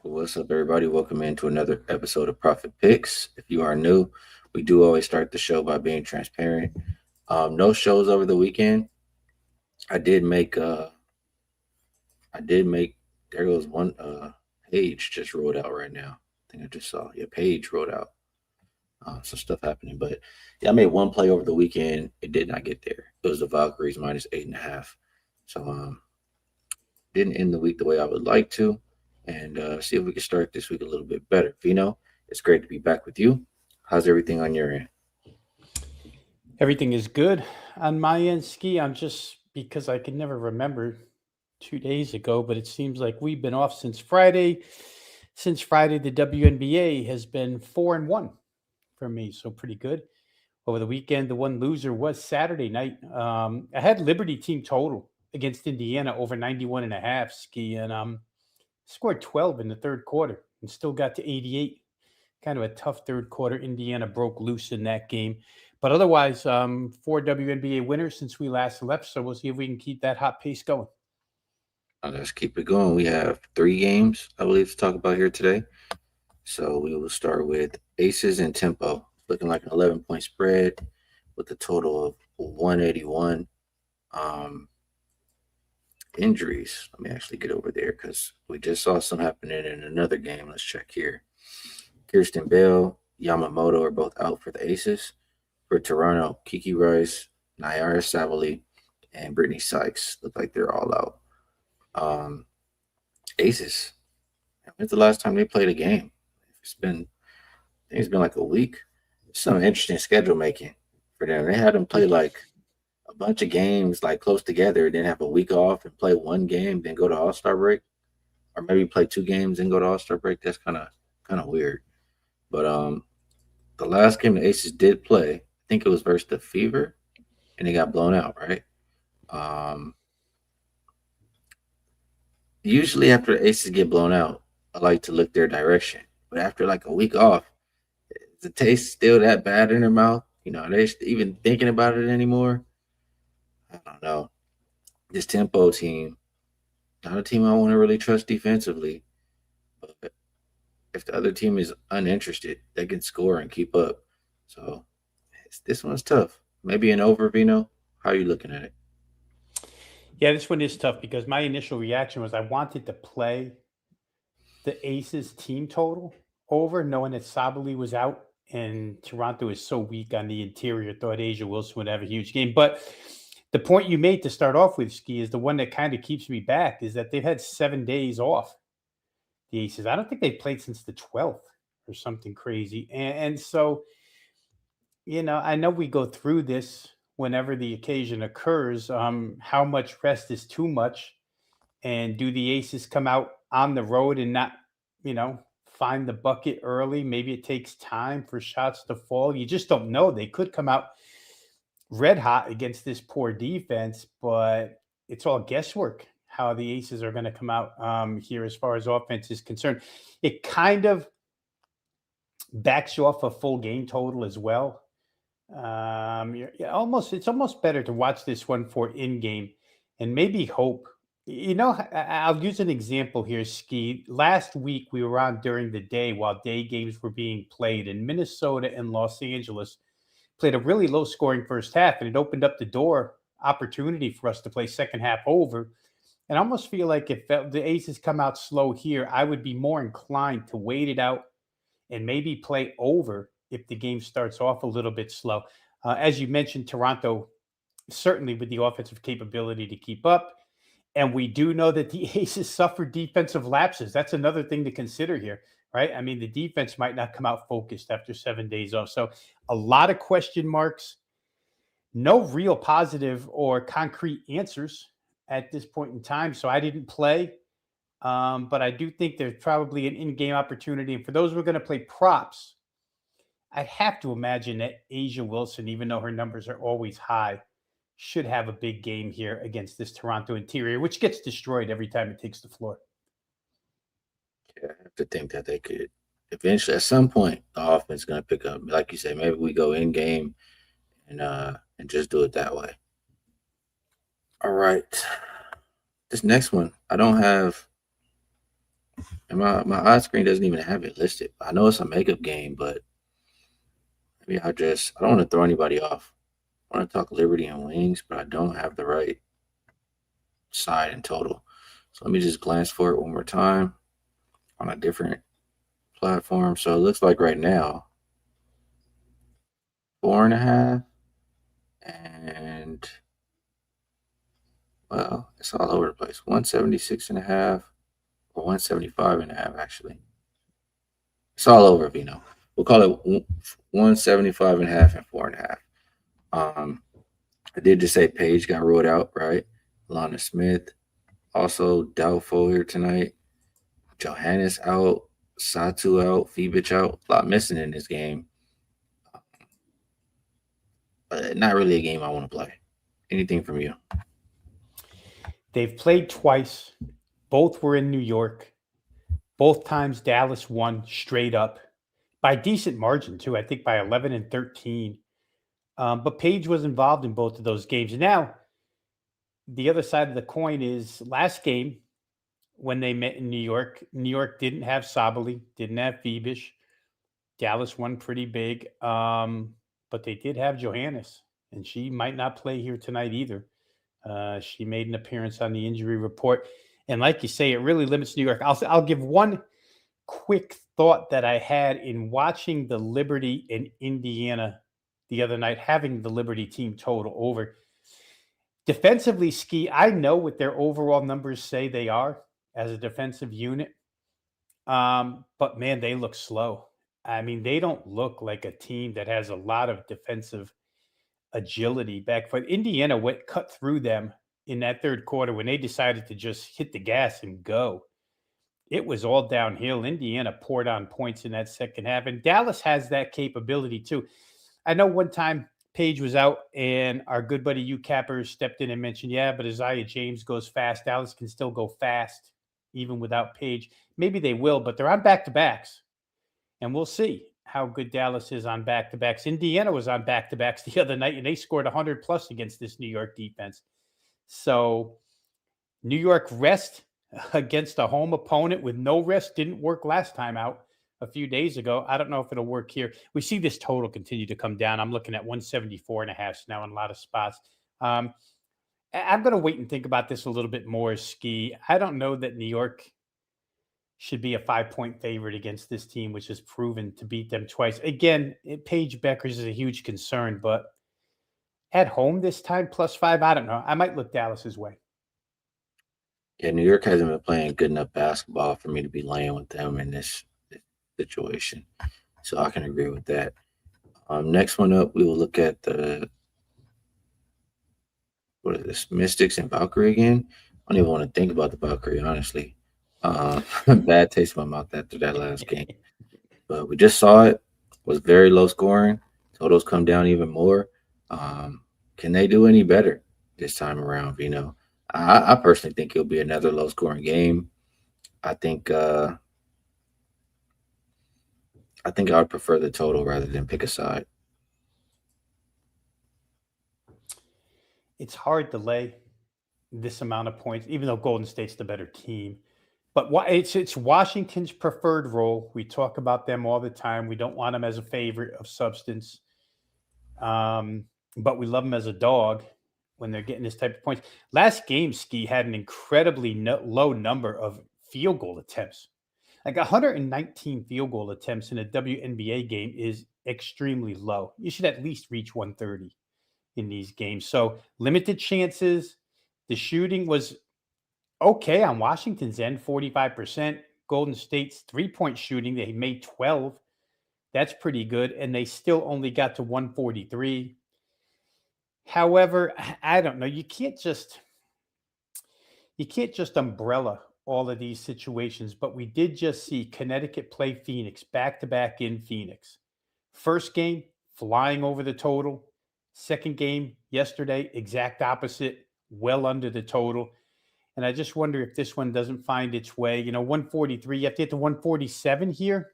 What's up, everybody? Welcome into another episode of Profit Picks. If you are new, we do always start the show by being transparent. No shows over the weekend. I did make. I did make. There goes one. Page just rolled out right now. I think I just saw. Yeah, Page rolled out. Some stuff happening, but yeah, I made one play over the weekend. It did not get there. It was the Valkyries -8.5. So didn't end the week the way I would like to, and see if we can start this week a little bit better. Vino, it's great to be back with you. How's everything on your end? Everything is good on my end, Skee. I'm just because I can never remember 2 days ago, but it seems like we've been off since Friday. Since Friday, the WNBA has been 4-1 for me, so pretty good. Over the weekend, the one loser was Saturday night. I had Liberty team total against Indiana over 91.5, Skee, and scored 12 in the third quarter and still got to 88. Kind of a tough third quarter. Indiana broke loose in that game. But otherwise, four WNBA winners since we last left. So we'll see if we can keep that hot pace going. Let's keep it going. We have three games, I believe, to talk about here today. So we will start with Aces and Tempo, looking like an 11-point spread with a total of 181. Um, Injuries. Let me actually get over there because we just saw some happening in another game. Let's check here. Kirsten Bell, Yamamoto are both out for the Aces. For Toronto, Kiki Rice, Nyara Savali, and Brittany Sykes look like they're all out. Um, Aces. When's the last time they played a game? I think it's been like a week. Some interesting schedule making for them. They had them play like a bunch of games like close together, then have a week off and play one game, then go to All Star break, or maybe play two games and go to All Star break. That's kind of weird. But the last game the Aces did play, I think it was versus the Fever, and they got blown out, right? Um, Usually after the Aces get blown out, I like to look their direction. But after like a week off, is the taste still that bad in their mouth? Are they even thinking about it anymore? I don't know. This Tempo team, not a team I want to really trust defensively. But if the other team is uninterested, they can score and keep up. So this one's tough. Maybe an over, Vino. How are you looking at it? Yeah, this one is tough because my initial reaction was I wanted to play the Aces team total over, knowing that Sabali was out and Toronto is so weak on the interior. Thought Asia Wilson would have a huge game. But the point you made to start off with, Ski, is the one that kind of keeps me back is that they've had 7 days off, the Aces. I don't think they've played since the 12th or something crazy. And so, I know we go through this whenever the occasion occurs. How much rest is too much? And do the Aces come out on the road and not, find the bucket early? Maybe it takes time for shots to fall. You just don't know. They could come out red hot against this poor defense, but it's all guesswork how the Aces are going to come out here as far as offense is concerned. It kind of backs you off a full game total as well. It's almost better to watch this one for in game and maybe hope. I'll use an example here, Ski. Last week we were on during the day while day games were being played, and Minnesota and Los Angeles played a really low scoring first half, and it opened up the door opportunity for us to play second half over. And I almost feel like if the Aces come out slow here, I would be more inclined to wait it out and maybe play over if the game starts off a little bit slow. As you mentioned, Toronto certainly with the offensive capability to keep up. And we do know that the Aces suffer defensive lapses. That's another thing to consider here, right? I mean, the defense might not come out focused after 7 days off. So a lot of question marks, no real positive or concrete answers at this point in time. So I didn't play. But I do think there's probably an in-game opportunity. And for those who are going to play props, I'd have to imagine that Asia Wilson, even though her numbers are always high, should have a big game here against this Toronto interior, which gets destroyed every time it takes the floor. Yeah, I have to think that they could eventually, at some point, the offense is going to pick up. Like you said, maybe we go in game and just do it that way. All right, this next one, I don't have And my eye screen doesn't even have it listed. I know it's a makeup game, but maybe I don't want to throw anybody off. I want to talk Liberty and Wings, but I don't have the right side in total. So let me just glance for it one more time on a different platform. So it looks like right now, 4.5, and well, it's all over the place. 176.5 or 175.5 actually. It's all over, Vino. We'll call it 175.5 and 4.5. I did just say Paige got ruled out, right? Lana Smith also doubtful here tonight. Johannes out, Satu out, Fibich out. A lot missing in this game. Not really a game I want to play. Anything from you? They've played twice. Both were in New York. Both times Dallas won straight up by decent margin too. I think by 11 and 13. But Page was involved in both of those games. And now the other side of the coin is last game when they met in New York. New York didn't have Sabali, didn't have Phoebish. Dallas won pretty big, but they did have Johannes, and she might not play here tonight either. She made an appearance on the injury report, and like you say, it really limits New York. I'll give one quick thought that I had in watching the Liberty in Indiana the other night, having the Liberty team total over. Defensively, Skee, I know what their overall numbers say they are as a defensive unit, but man, they look slow. I mean, they don't look like a team that has a lot of defensive agility back foot. Indiana went cut through them in that third quarter when they decided to just hit the gas and go. It was all downhill. Indiana poured on points in that second half, and Dallas has that capability too. I know one time Page was out, and our good buddy U Capper stepped in and mentioned, "Yeah, but Isaiah James goes fast. Dallas can still go fast even without Page. Maybe they will, but they're on back to backs, and we'll see how good Dallas is on back to backs. Indiana was on back to backs the other night, and they scored 100 plus against this New York defense. So New York rest against a home opponent with no rest didn't work last time out a few days ago. I don't know if it'll work here. We see this total continue to come down. I'm looking at 174.5 now in a lot of spots. Um, I'm going to wait and think about this a little bit more, Skee. I don't know that New York should be a 5-point favorite against this team, which has proven to beat them twice. Again, Paige Beckers is a huge concern, but at home this time, +5, I don't know. I might look Dallas's way. Yeah, New York hasn't been playing good enough basketball for me to be laying with them in this situation. So I can agree with that. Next one up, we will look at the what is this? Mystics and Valkyrie again. I don't even want to think about the Valkyrie, honestly. Bad taste in my mouth after that last game. But we just saw it. Was very low scoring. Totals come down even more. Can they do any better this time around? I personally think it'll be another low scoring game. I think uh, I think I would prefer the total rather than pick a side. It's hard to lay this amount of points, even though Golden State's the better team. But it's Washington's preferred role. We talk about them all the time. We don't want them as a favorite of substance, but we love them as a dog when they're getting this type of points. Last game, Skee had an incredibly low number of field goal attempts. Like 119 field goal attempts in a WNBA game is extremely low. You should at least reach 130 in these games. So limited chances. The shooting was okay on Washington's end, 45%. Golden State's 3-point shooting, they made 12. That's pretty good. And they still only got to 143. However, I don't know. You can't just umbrella all of these situations, but we did just see Connecticut play Phoenix back to back in Phoenix. First game, flying over the total. Second game, yesterday, exact opposite, well under the total. And I just wonder if this one doesn't find its way. 143, you have to get to 147 here.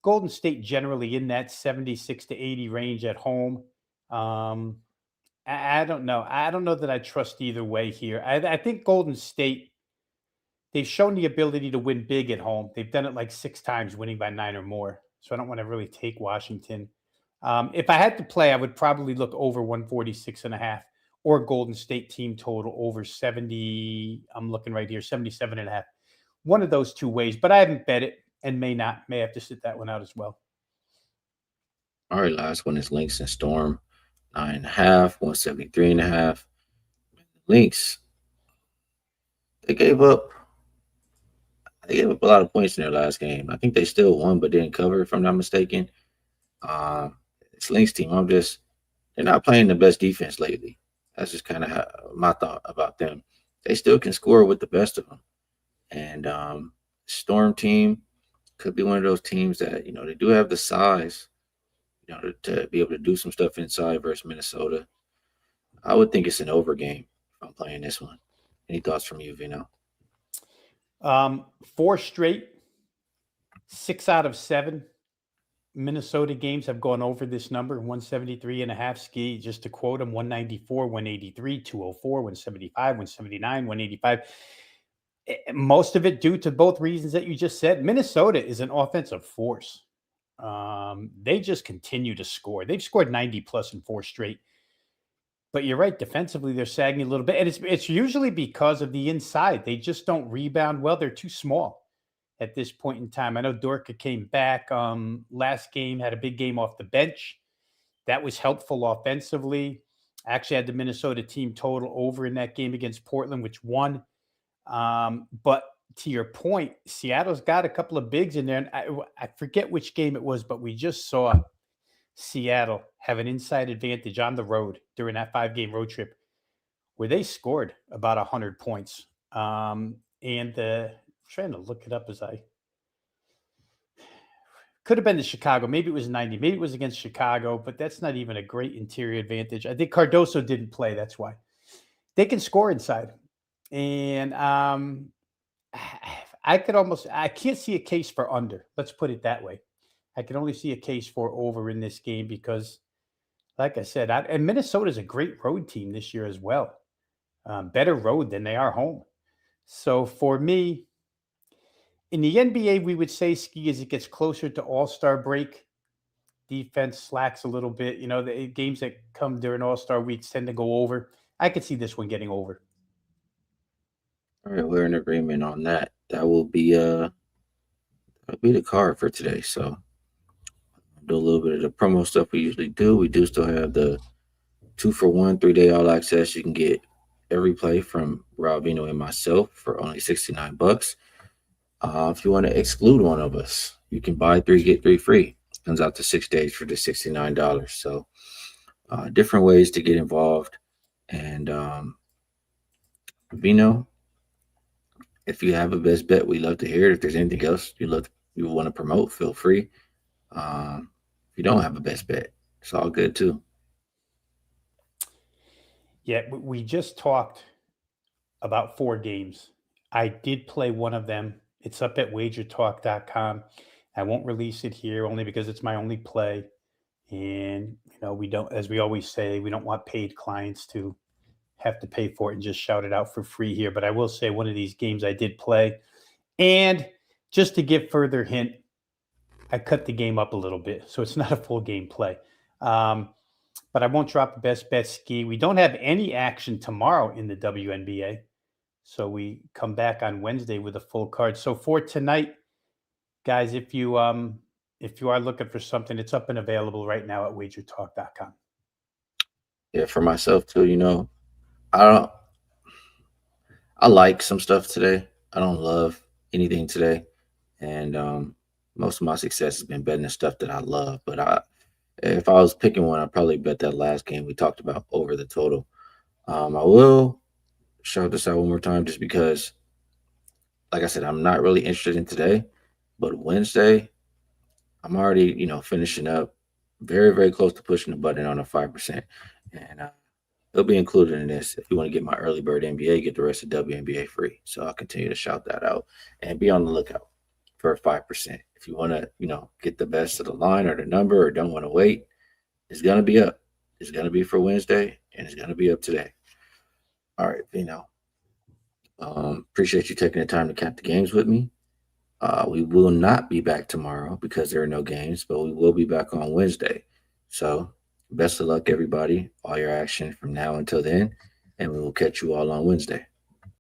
Golden State generally in that 76 to 80 range at home. Um, I don't know. I don't know that I trust either way here. I think Golden State they've shown the ability to win big at home. They've done it like 6 times, winning by 9 or more. So I don't want to really take Washington. If I had to play, I would probably look over 146.5 or Golden State team total over 70. I'm looking right here, 77.5. One of those two ways, but I haven't bet it and may have to sit that one out as well. All right, last one is Lynx and Storm. 9.5, 173.5. Lynx, they gave up a lot of points in their last game. I think they still won but didn't cover, if I'm not mistaken. This Lynx team, they're not playing the best defense lately. That's just kind of my thought about them. They still can score with the best of them. And Storm team could be one of those teams that, they do have the size, to be able to do some stuff inside versus Minnesota. I would think it's an over game if I'm playing this one. Any thoughts from you, Vino? 4 straight, 6 out of 7 Minnesota games have gone over this number, 173.5. Skee, just to quote him, 194, 183, 204, 175, 179, 185. Most of it due to both reasons that you just said. Minnesota is an offensive force. They just continue to score. They've scored 90 plus in 4 straight. But you're right, defensively, they're sagging a little bit. And it's usually because of the inside. They just don't rebound well. They're too small at this point in time. I know Dorka came back last game, had a big game off the bench. That was helpful offensively. I actually had the Minnesota team total over in that game against Portland, which won. But to your point, Seattle's got a couple of bigs in there. And I forget which game it was, but we just saw Seattle have an inside advantage on the road during that 5-game road trip where they scored about 100 points. And trying to look it up as I could have been to Chicago. Maybe it was 90. Maybe it was against Chicago, but that's not even a great interior advantage. I think Cardoso didn't play. That's why. They can score inside. And I can't see a case for under. Let's put it that way. I can only see a case for over in this game because, like I said, and Minnesota's a great road team this year as well. Better road than they are home. So for me, in the NBA, we would say, Skee, as it gets closer to All-Star break, defense slacks a little bit. The games that come during All-Star weeks tend to go over. I could see this one getting over. All right, we're in agreement on that. That will be the card for today. So do a little bit of the promo stuff we usually do. We do still have the 2-for-1 3-day all access. You can get every play from Rob Veno and myself for only $69. If you want to exclude one of us, you can buy 3, get 3 free. Comes out to 6 days for the $69. So different ways to get involved. And Vino, if you have a best bet, we love to hear it. If there's anything else you want to promote, feel free. If you don't have a best bet, it's all good too. Yeah, we just talked about 4 games. I did play one of them. It's up at wagertalk.com. I won't release it here only because it's my only play. And, we don't, as we always say, we don't want paid clients to have to pay for it and just shout it out for free here. But I will say one of these games I did play. And just to give further hint, I cut the game up a little bit. So it's not a full game play. But I won't drop the best bet, Skee. We don't have any action tomorrow in the WNBA. So we come back on Wednesday with a full card. So for tonight, guys, if you are looking for something, it's up and available right now at wagertalk.com. Yeah, for myself too, I like some stuff today. I don't love anything today. And most of my success has been betting the stuff that I love. But if I was picking one, I'd probably bet that last game we talked about over the total. I will shout this out one more time just because, like I said, I'm not really interested in today. But Wednesday, I'm already, finishing up very, very close to pushing the button on a 5%. And it'll be included in this. If you want to get my early bird NBA, get the rest of WNBA free. So I'll continue to shout that out and be on the lookout for 5%. If you want to, get the best of the line or the number or don't want to wait, it's going to be up. It's going to be for Wednesday and it's going to be up today. All right, Vino. Appreciate you taking the time to cap the games with me. We will not be back tomorrow because there are no games, but we will be back on Wednesday. So, best of luck, everybody. All your action from now until then, and we will catch you all on Wednesday.